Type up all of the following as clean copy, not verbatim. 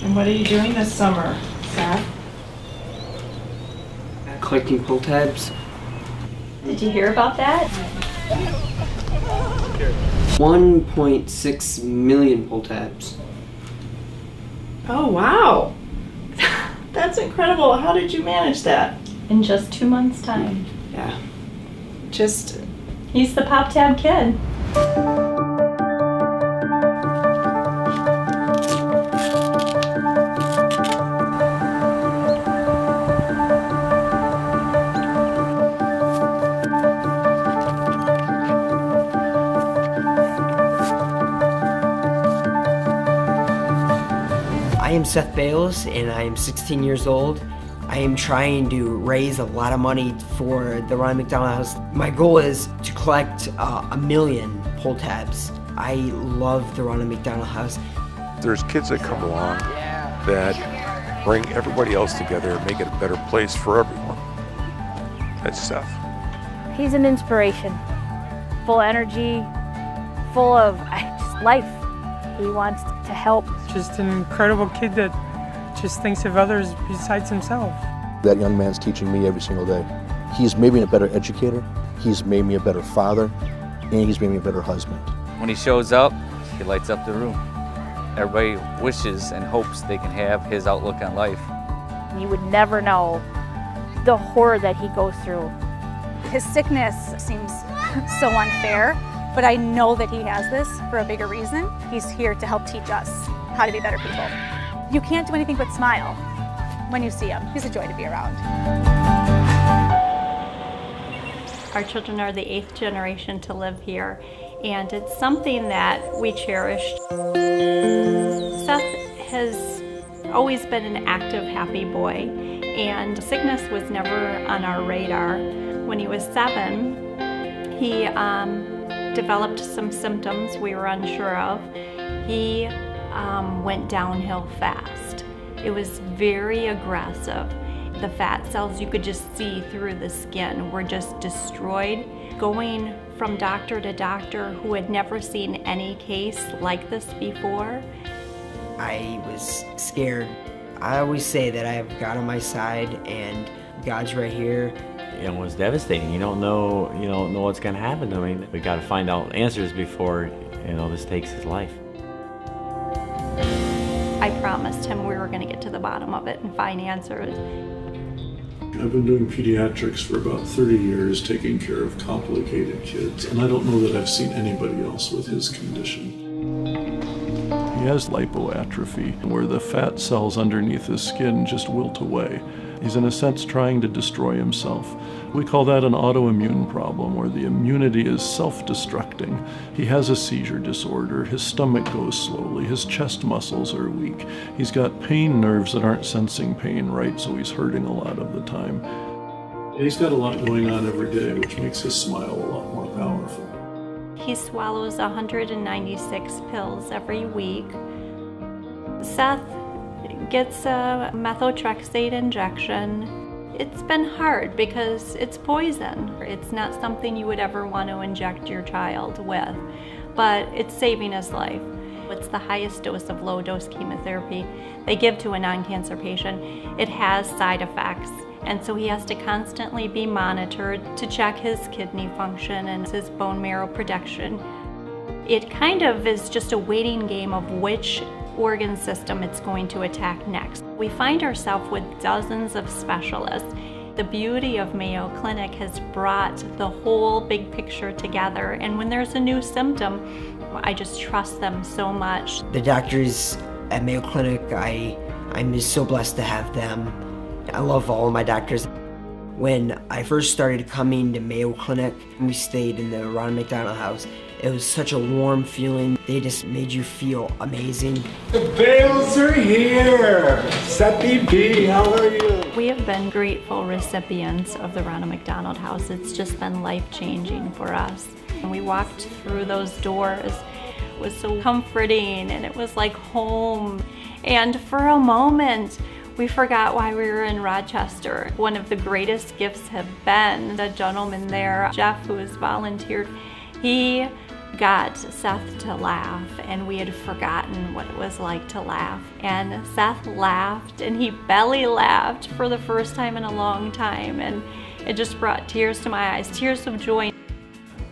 And what are you doing this summer, Seth? Collecting pull tabs. Did you hear about that? 1.6 million pull tabs. Oh, wow. That's incredible. How did you manage that? In just 2 months' time. Yeah. He's the Pop Tab kid. I am Seth Bayles, and I am 16 years old. I am trying to raise a lot of money for the Ronald McDonald House. My goal is to collect 1 million pull tabs. I love the Ronald McDonald House. There's kids that come along that bring everybody else together and make it a better place for everyone. That's Seth. He's an inspiration, full of energy, full of just life. He wants to help. Just an incredible kid that just thinks of others besides himself. That young man's teaching me every single day. He's made me a better educator, he's made me a better father, and he's made me a better husband. When he shows up, he lights up the room. Everybody wishes and hopes they can have his outlook on life. You would never know the horror that he goes through. His sickness seems so unfair, but I know that he has this for a bigger reason. He's here to help teach us how to be better people. You can't do anything but smile when you see him. He's a joy to be around. Our children are the 8th generation to live here, and it's something that we cherished. Seth has always been an active, happy boy, and sickness was never on our radar. When he was 7, he developed some symptoms we were unsure of. He went downhill fast. It was very aggressive. The fat cells you could just see through the skin were just destroyed. Going from doctor to doctor who had never seen any case like this before. I was scared. I always say that I have God on my side and God's right here. It was devastating. You don't know what's going to happen to him. We got to find out answers before, this takes his life. I promised him we were going to get to the bottom of it and find answers. I've been doing pediatrics for about 30 years, taking care of complicated kids, and I don't know that I've seen anybody else with his condition. He has lipoatrophy, where the fat cells underneath his skin just wilt away. He's in a sense trying to destroy himself. We call that an autoimmune problem, where the immunity is self-destructing. He has a seizure disorder, his stomach goes slowly, his chest muscles are weak. He's got pain nerves that aren't sensing pain right, so he's hurting a lot of the time. He's got a lot going on every day, which makes his smile a lot more powerful. He swallows 196 pills every week. Seth gets a methotrexate injection. It's been hard because it's poison. It's not something you would ever want to inject your child with, but it's saving his life. It's the highest dose of low-dose chemotherapy they give to a non-cancer patient. It has side effects, and so he has to constantly be monitored to check his kidney function and his bone marrow production. It kind of is just a waiting game of which organ system it's going to attack next. We find ourselves with dozens of specialists. The beauty of Mayo Clinic has brought the whole big picture together, and when there's a new symptom, I just trust them so much. The doctors at Mayo Clinic, I'm just so blessed to have them. I love all of my doctors. When I first started coming to Mayo Clinic, we stayed in the Ronald McDonald House. It was such a warm feeling. They just made you feel amazing. The Bayles are here! Seth B, how are you? We have been grateful recipients of the Ronald McDonald House. It's just been life-changing for us. When we walked through those doors, it was so comforting and it was like home. And for a moment, we forgot why we were in Rochester. One of the greatest gifts have been the gentleman there, Jeff, who has volunteered. He got Seth to laugh, and we had forgotten what it was like to laugh. And Seth laughed, and he belly laughed for the first time in a long time, and it just brought tears to my eyes, tears of joy.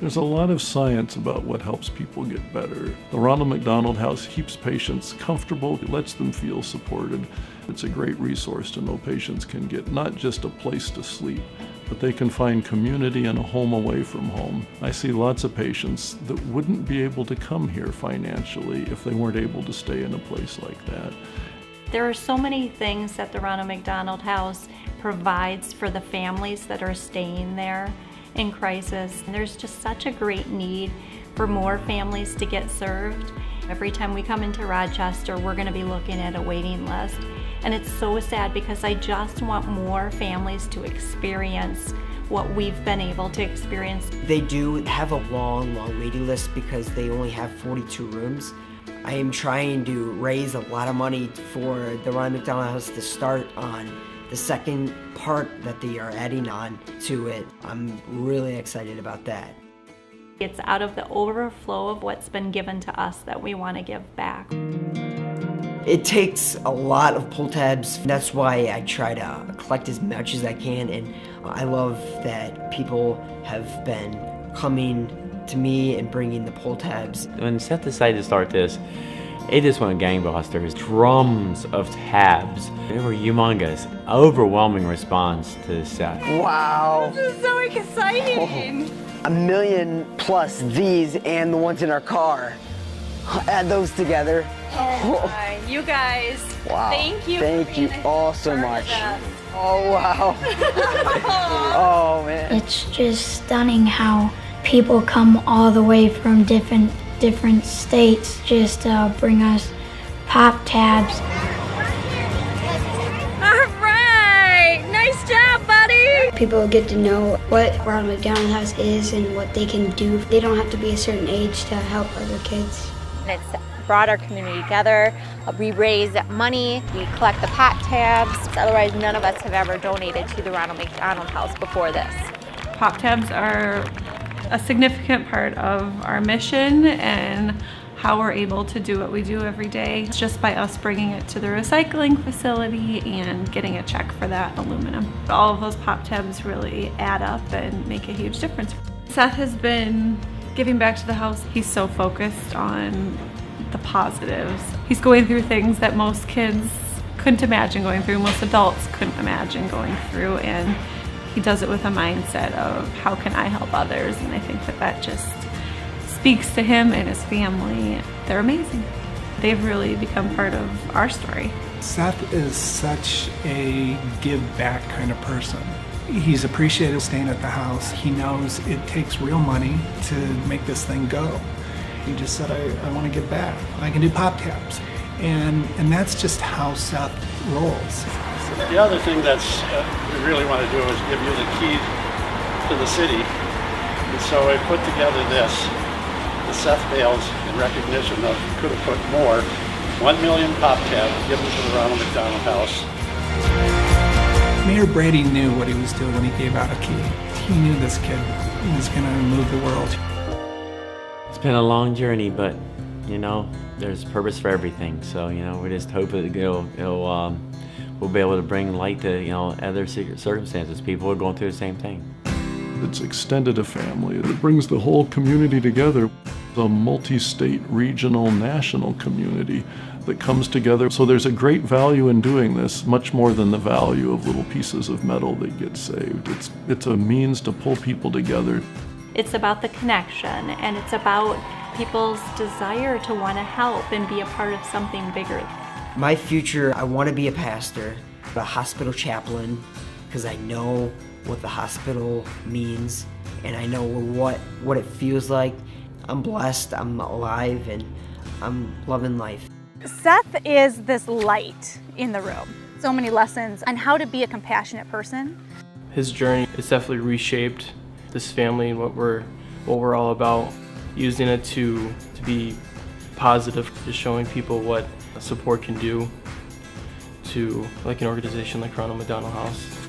There's a lot of science about what helps people get better. The Ronald McDonald House keeps patients comfortable, it lets them feel supported. It's a great resource to know patients can get not just a place to sleep, but they can find community and a home away from home. I see lots of patients that wouldn't be able to come here financially if they weren't able to stay in a place like that. There are so many things that the Ronald McDonald House provides for the families that are staying there in crisis. And there's just such a great need for more families to get served. Every time we come into Rochester, we're going to be looking at a waiting list. And it's so sad because I just want more families to experience what we've been able to experience. They do have a long waiting list because they only have 42 rooms. I am trying to raise a lot of money for the Ronald McDonald House to start on the second part that they are adding on to it. I'm really excited about that. It's out of the overflow of what's been given to us that we want to give back. It takes a lot of pull tabs. That's why I try to collect as much as I can, and I love that people have been coming to me and bringing the pull tabs. When Seth decided to start this, it just went gangbusters. Drums of tabs. They were humongous. Overwhelming response to Seth. Wow. This is so exciting. Oh, 1 million plus these and the ones in our car. Add those together. Oh, you guys, wow. Thank you. Thank you all so much. Oh, wow. Oh, man. It's just stunning how people come all the way from different states just to bring us pop tabs. All right, nice job, buddy. People get to know what Ronald McDonald House is and what they can do. They don't have to be a certain age to help other kids. It's brought our community together. We raise money, we collect the pot tabs. Otherwise, none of us have ever donated to the Ronald McDonald House before this. Pop tabs are a significant part of our mission and how we're able to do what we do every day. It's just by us bringing it to the recycling facility and getting a check for that aluminum. All of those pop tabs really add up and make a huge difference. Seth has been giving back to the house. He's so focused on the positives. He's going through things that most kids couldn't imagine going through, most adults couldn't imagine going through, and he does it with a mindset of how can I help others, and I think that just speaks to him and his family. They're amazing. They've really become part of our story. Seth is such a give back kind of person. He's appreciated staying at the house. He knows it takes real money to make this thing go. He just said, I want to give back. I can do pop tabs. And that's just how Seth rolls. The other thing that's we really want to do is give you the key to the city. And so I put together this, the Seth Bayles, in recognition of, could have put more, 1 million pop tabs given to the Ronald McDonald House. Mayor Brady knew what he was doing when he gave out a key. He knew this kid was going to move the world. It's been a long journey, but you know, there's purpose for everything. So you know, we just hope that we'll be able to bring light to other circumstances. People are going through the same thing. It's extended a family. It brings the whole community together. A multi-state, regional, national community that comes together. So there's a great value in doing this, much more than the value of little pieces of metal that get saved. It's a means to pull people together. It's about the connection, and it's about people's desire to want to help and be a part of something bigger. My future, I want to be a pastor, a hospital chaplain, because I know what the hospital means, and I know what it feels like. I'm blessed, I'm alive, and I'm loving life. Seth is this light in the room. So many lessons on how to be a compassionate person. His journey has definitely reshaped this family and what we're all about. Using it to be positive, just showing people what support can do to like an organization like Ronald McDonald House.